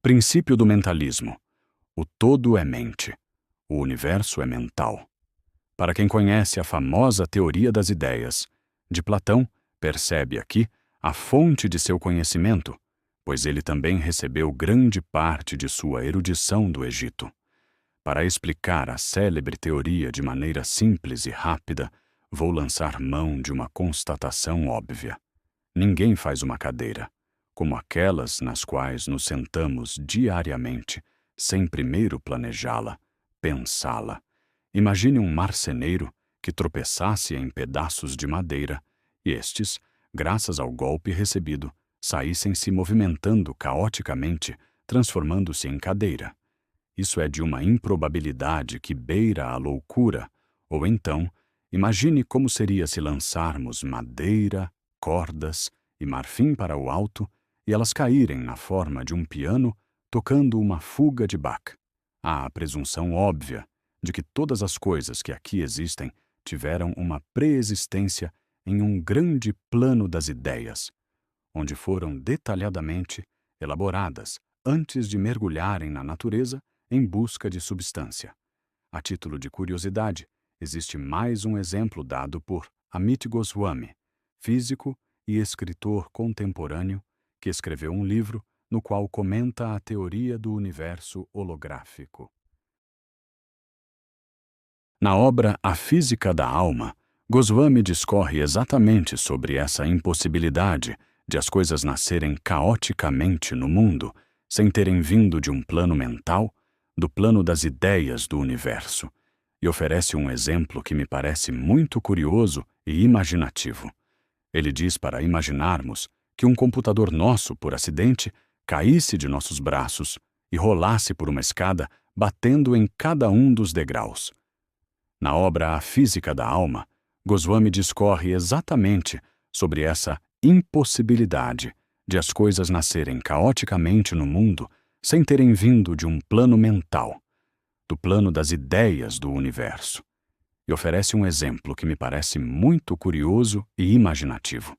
Princípio do mentalismo. O todo é mente. O universo é mental. Para quem conhece a famosa teoria das ideias, de Platão, percebe aqui a fonte de seu conhecimento, pois ele também recebeu grande parte de sua erudição do Egito. Para explicar a célebre teoria de maneira simples e rápida, vou lançar mão de uma constatação óbvia. Ninguém faz uma cadeira, como aquelas nas quais nos sentamos diariamente, sem primeiro planejá-la, pensá-la. Imagine um marceneiro que tropeçasse em pedaços de madeira e estes, graças ao golpe recebido, saíssem se movimentando caoticamente, transformando-se em cadeira. Isso é de uma improbabilidade que beira a loucura. Ou então, imagine como seria se lançarmos madeira, cordas e marfim para o alto e elas caírem na forma de um piano tocando uma fuga de Bach. Há a presunção óbvia de que todas as coisas que aqui existem tiveram uma preexistência em um grande plano das ideias, onde foram detalhadamente elaboradas antes de mergulharem na natureza em busca de substância. A título de curiosidade, existe mais um exemplo dado por Amit Goswami, físico e escritor contemporâneo, que escreveu um livro no qual comenta a teoria do universo holográfico. Na obra A Física da Alma, Goswami discorre exatamente sobre essa impossibilidade de as coisas nascerem caoticamente no mundo, sem terem vindo de um plano mental, do plano das ideias do universo, e oferece um exemplo que me parece muito curioso e imaginativo. Ele diz para imaginarmos que um computador nosso, por acidente, caísse de nossos braços e rolasse por uma escada, batendo em cada um dos degraus. Na obra A Física da Alma, Goswami discorre exatamente sobre essa impossibilidade de as coisas nascerem caoticamente no mundo sem terem vindo de um plano mental, do plano das ideias do universo, e oferece um exemplo que me parece muito curioso e imaginativo.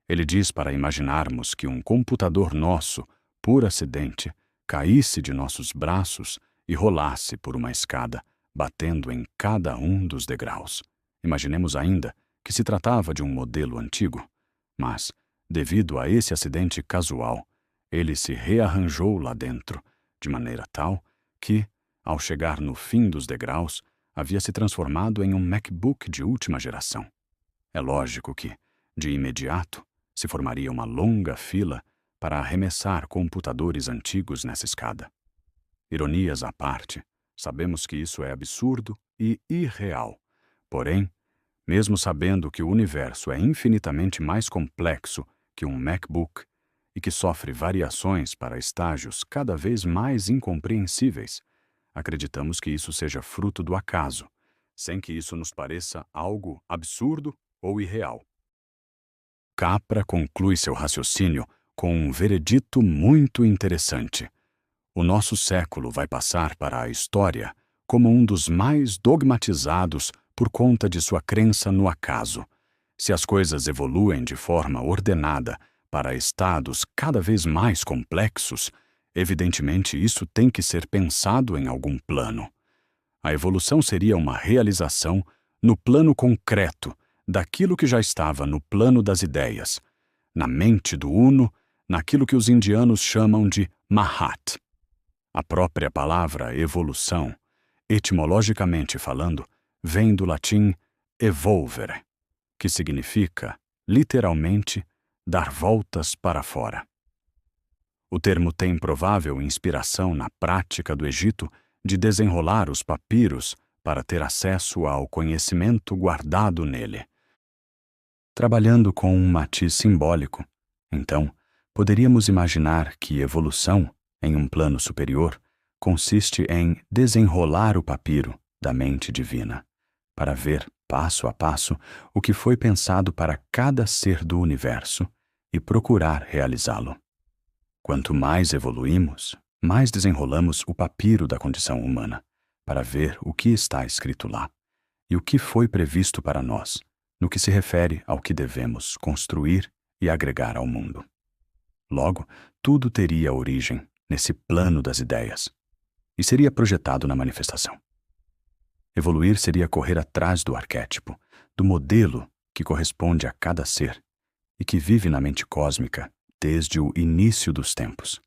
Ele diz para imaginarmos que um computador nosso, por acidente, caísse de nossos braços e rolasse por uma escada, batendo em cada um dos degraus. Imaginemos ainda que se tratava de um modelo antigo, mas, devido a esse acidente casual, ele se rearranjou lá dentro, de maneira tal que, ao chegar no fim dos degraus, havia se transformado em um MacBook de última geração. É lógico que, de imediato, se formaria uma longa fila para arremessar computadores antigos nessa escada. Ironias à parte, sabemos que isso é absurdo e irreal. Porém, mesmo sabendo que o universo é infinitamente mais complexo que um MacBook e que sofre variações para estágios cada vez mais incompreensíveis, acreditamos que isso seja fruto do acaso, sem que isso nos pareça algo absurdo ou irreal. Capra conclui seu raciocínio com um veredito muito interessante. O nosso século vai passar para a história como um dos mais dogmatizados por conta de sua crença no acaso. Se as coisas evoluem de forma ordenada para estados cada vez mais complexos, evidentemente isso tem que ser pensado em algum plano. A evolução seria uma realização no plano concreto daquilo que já estava no plano das ideias, na mente do Uno, naquilo que os indianos chamam de Mahat. A própria palavra evolução, etimologicamente falando, vem do latim evolvere, que significa, literalmente, dar voltas para fora. O termo tem provável inspiração na prática do Egito de desenrolar os papiros para ter acesso ao conhecimento guardado nele. Trabalhando com um matiz simbólico, então, poderíamos imaginar que evolução, em um plano superior, consiste em desenrolar o papiro da mente divina, para ver, passo a passo, o que foi pensado para cada ser do universo e procurar realizá-lo. Quanto mais evoluímos, mais desenrolamos o papiro da condição humana, para ver o que está escrito lá e o que foi previsto para nós, no que se refere ao que devemos construir e agregar ao mundo. Logo, tudo teria origem nesse plano das ideias, e seria projetado na manifestação. Evoluir seria correr atrás do arquétipo, do modelo que corresponde a cada ser e que vive na mente cósmica desde o início dos tempos.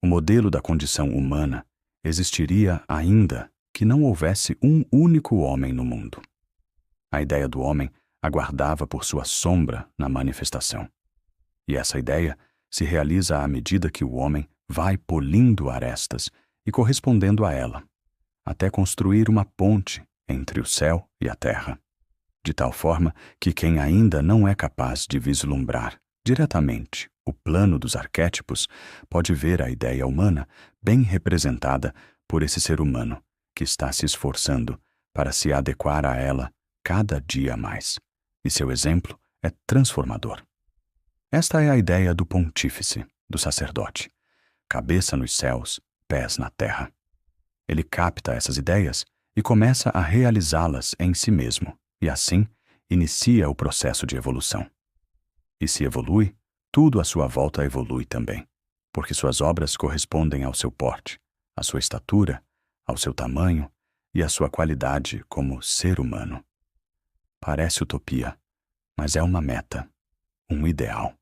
O modelo da condição humana existiria ainda que não houvesse um único homem no mundo. A ideia do homem aguardava por sua sombra na manifestação. E essa ideia se realiza à medida que o homem vai polindo arestas e correspondendo a ela, até construir uma ponte entre o céu e a terra, de tal forma que quem ainda não é capaz de vislumbrar diretamente o plano dos arquétipos pode ver a ideia humana bem representada por esse ser humano que está se esforçando para se adequar a ela cada dia mais, e seu exemplo é transformador. Esta é a ideia do pontífice, do sacerdote, cabeça nos céus, pés na terra. Ele capta essas ideias e começa a realizá-las em si mesmo, e assim inicia o processo de evolução. E se evolui, tudo à sua volta evolui também, porque suas obras correspondem ao seu porte, à sua estatura, ao seu tamanho e à sua qualidade como ser humano. Parece utopia, mas é uma meta, um ideal.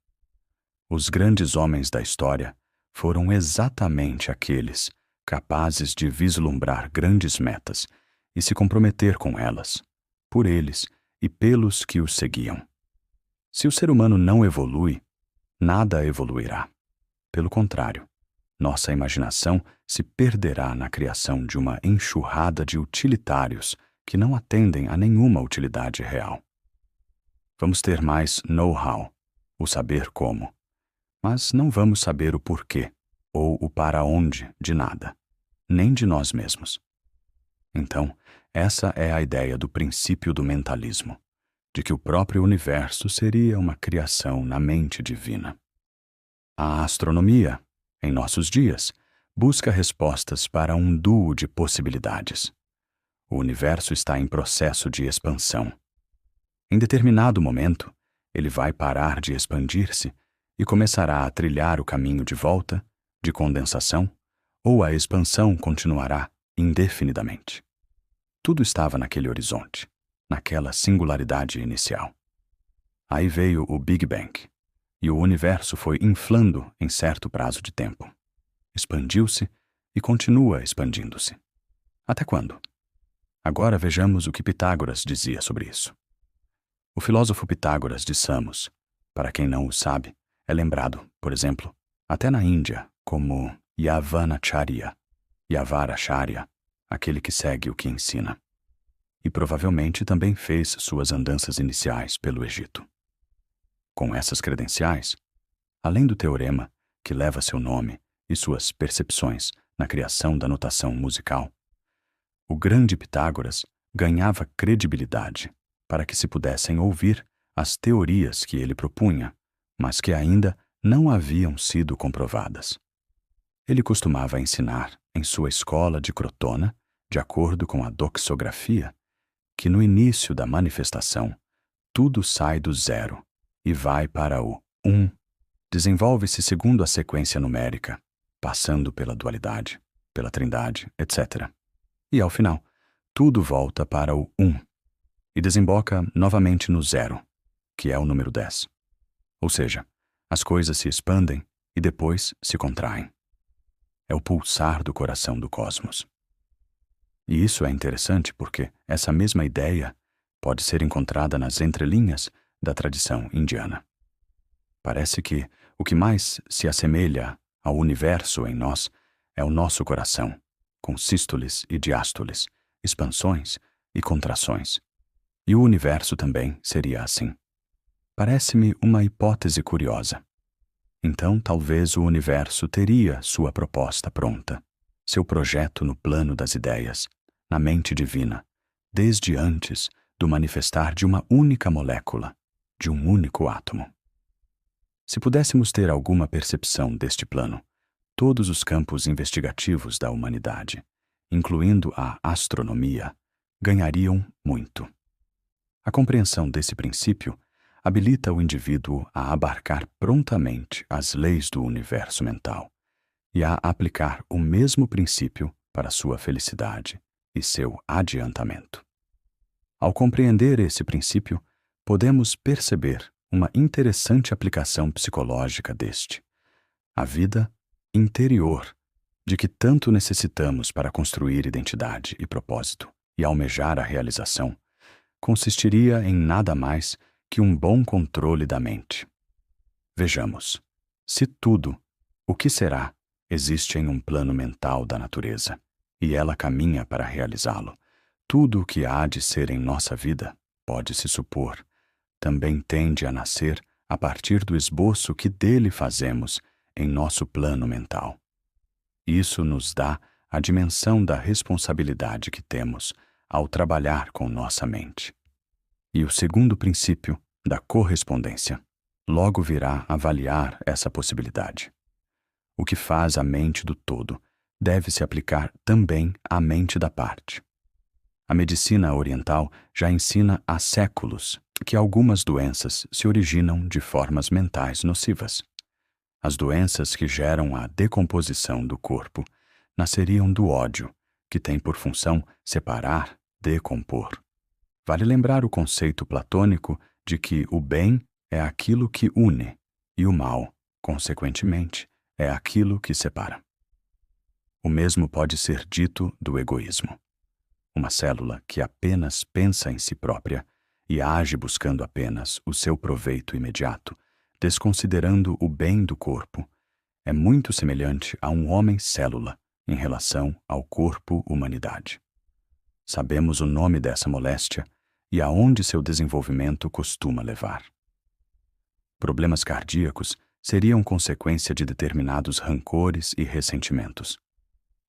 Os grandes homens da história foram exatamente aqueles capazes de vislumbrar grandes metas e se comprometer com elas, por eles e pelos que os seguiam. Se o ser humano não evolui, nada evoluirá. Pelo contrário, nossa imaginação se perderá na criação de uma enxurrada de utilitários que não atendem a nenhuma utilidade real. Vamos ter mais know-how, o saber como, mas não vamos saber o porquê ou o para onde de nada, nem de nós mesmos. Então, essa é a ideia do princípio do mentalismo, de que o próprio universo seria uma criação na mente divina. A astronomia, em nossos dias, busca respostas para um duo de possibilidades. O universo está em processo de expansão. Em determinado momento, ele vai parar de expandir-se e começará a trilhar o caminho de volta, de condensação, ou a expansão continuará indefinidamente. Tudo estava naquele horizonte, naquela singularidade inicial. Aí veio o Big Bang, e o universo foi inflando em certo prazo de tempo. Expandiu-se e continua expandindo-se. Até quando? Agora vejamos o que Pitágoras dizia sobre isso. O filósofo Pitágoras de Samos, para quem não o sabe, é lembrado, por exemplo, até na Índia, como Yavanacharya, Yavaracharya, aquele que segue o que ensina. E provavelmente também fez suas andanças iniciais pelo Egito. Com essas credenciais, além do teorema que leva seu nome e suas percepções na criação da notação musical, o grande Pitágoras ganhava credibilidade para que se pudessem ouvir as teorias que ele propunha, mas que ainda não haviam sido comprovadas. Ele costumava ensinar em sua escola de Crotona, de acordo com a doxografia, que no início da manifestação tudo sai do zero e vai para o desenvolve-se segundo a sequência numérica, passando pela dualidade, pela trindade, etc. E ao final, tudo volta para o e desemboca novamente no zero, que é o número 10. Ou seja, as coisas se expandem e depois se contraem. É o pulsar do coração do cosmos. E isso é interessante porque essa mesma ideia pode ser encontrada nas entrelinhas da tradição indiana. Parece que o que mais se assemelha ao universo em nós é o nosso coração, com sístoles e diástoles, expansões e contrações. E o universo também seria assim. Parece-me uma hipótese curiosa. Então, talvez o universo teria sua proposta pronta, seu projeto no plano das ideias, na mente divina, desde antes do manifestar de uma única molécula, de um único átomo. Se pudéssemos ter alguma percepção deste plano, todos os campos investigativos da humanidade, incluindo a astronomia, ganhariam muito. A compreensão desse princípio habilita o indivíduo a abarcar prontamente as leis do universo mental, e a aplicar o mesmo princípio para sua felicidade e seu adiantamento. Ao compreender esse princípio, podemos perceber uma interessante aplicação psicológica deste. A vida interior, de que tanto necessitamos para construir identidade e propósito e almejar a realização, consistiria em nada mais que um bom controle da mente. Vejamos, se tudo, o que será, existe em um plano mental da natureza, e ela caminha para realizá-lo, tudo o que há de ser em nossa vida, pode-se supor, também tende a nascer a partir do esboço que dele fazemos em nosso plano mental. Isso nos dá a dimensão da responsabilidade que temos ao trabalhar com nossa mente. E o segundo princípio, da correspondência, logo virá avaliar essa possibilidade. O que faz a mente do todo deve se aplicar também à mente da parte. A medicina oriental já ensina há séculos que algumas doenças se originam de formas mentais nocivas. As doenças que geram a decomposição do corpo nasceriam do ódio, que tem por função separar, decompor. Vale lembrar o conceito platônico de que o bem é aquilo que une e o mal, consequentemente, é aquilo que separa. O mesmo pode ser dito do egoísmo. Uma célula que apenas pensa em si própria e age buscando apenas o seu proveito imediato, desconsiderando o bem do corpo, é muito semelhante a um homem-célula em relação ao corpo-humanidade. Sabemos o nome dessa moléstia e aonde seu desenvolvimento costuma levar. Problemas cardíacos seriam consequência de determinados rancores e ressentimentos.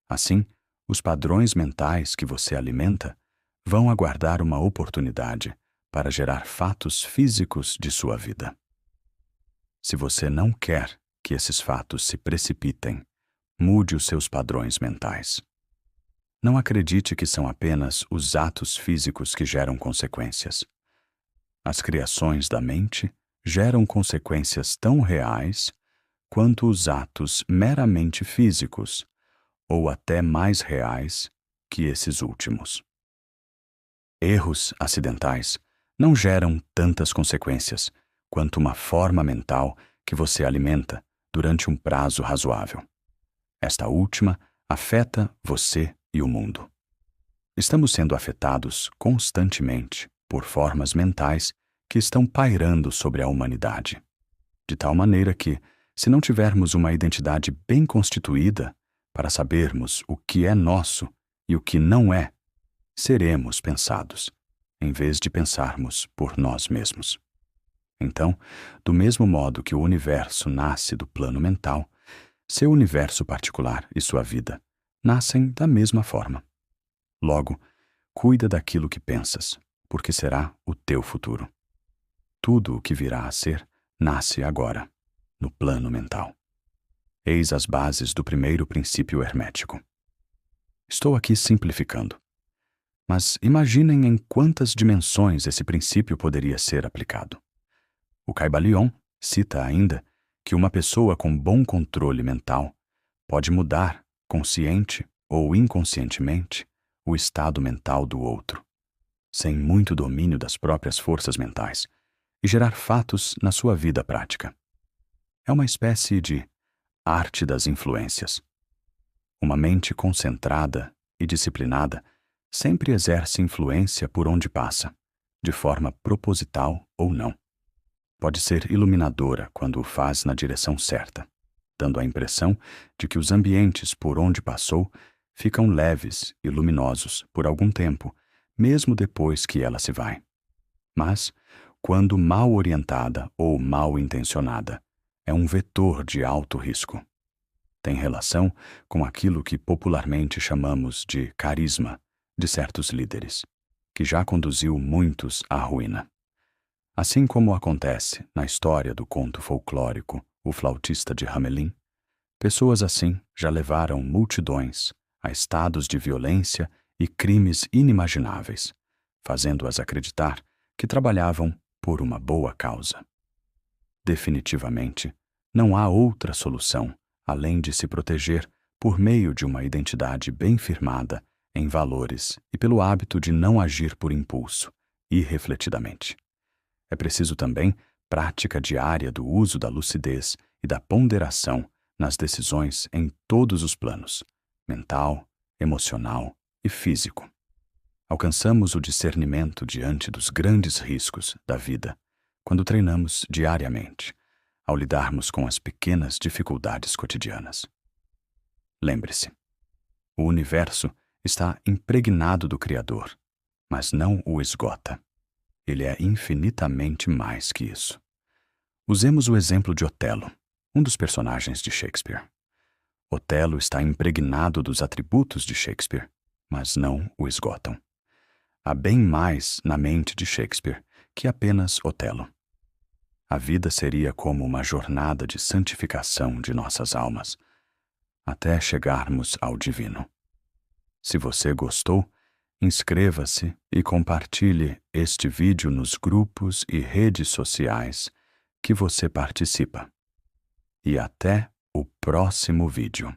Assim, os padrões mentais que você alimenta vão aguardar uma oportunidade para gerar fatos físicos de sua vida. Se você não quer que esses fatos se precipitem, mude os seus padrões mentais. Não acredite que são apenas os atos físicos que geram consequências. As criações da mente geram consequências tão reais quanto os atos meramente físicos, ou até mais reais que esses últimos. Erros acidentais não geram tantas consequências quanto uma forma mental que você alimenta durante um prazo razoável. Esta última afeta você e o mundo. Estamos sendo afetados constantemente por formas mentais que estão pairando sobre a humanidade, de tal maneira que, se não tivermos uma identidade bem constituída para sabermos o que é nosso e o que não é, seremos pensados, em vez de pensarmos por nós mesmos. Então, do mesmo modo que o universo nasce do plano mental, seu universo particular e sua vida nascem da mesma forma. Logo, cuida daquilo que pensas, porque será o teu futuro. Tudo o que virá a ser nasce agora, no plano mental. Eis as bases do primeiro princípio hermético. Estou aqui simplificando, mas imaginem em quantas dimensões esse princípio poderia ser aplicado. O Kybalion cita ainda que uma pessoa com bom controle mental pode mudar, consciente ou inconscientemente, o estado mental do outro, sem muito domínio das próprias forças mentais, e gerar fatos na sua vida prática. É uma espécie de arte das influências. Uma mente concentrada e disciplinada sempre exerce influência por onde passa, de forma proposital ou não. Pode ser iluminadora quando o faz na direção certa, dando a impressão de que os ambientes por onde passou ficam leves e luminosos por algum tempo, mesmo depois que ela se vai. Mas, quando mal orientada ou mal intencionada, é um vetor de alto risco. Tem relação com aquilo que popularmente chamamos de carisma de certos líderes, que já conduziu muitos à ruína. Assim como acontece na história do conto folclórico O Flautista de Hamelin, pessoas assim já levaram multidões a estados de violência e crimes inimagináveis, fazendo-as acreditar que trabalhavam por uma boa causa. Definitivamente, não há outra solução além de se proteger por meio de uma identidade bem firmada em valores e pelo hábito de não agir por impulso, irrefletidamente. É preciso também prática diária do uso da lucidez e da ponderação nas decisões em todos os planos, mental, emocional e físico. Alcançamos o discernimento diante dos grandes riscos da vida quando treinamos diariamente, ao lidarmos com as pequenas dificuldades cotidianas. Lembre-se, o universo está impregnado do Criador, mas não o esgota. Ele é infinitamente mais que isso. Usemos o exemplo de Otelo, um dos personagens de Shakespeare. Otelo está impregnado dos atributos de Shakespeare, mas não o esgotam. Há bem mais na mente de Shakespeare que apenas Otelo. A vida seria como uma jornada de santificação de nossas almas, até chegarmos ao divino. Se você gostou, inscreva-se e compartilhe este vídeo nos grupos e redes sociais que você participa. E até o próximo vídeo.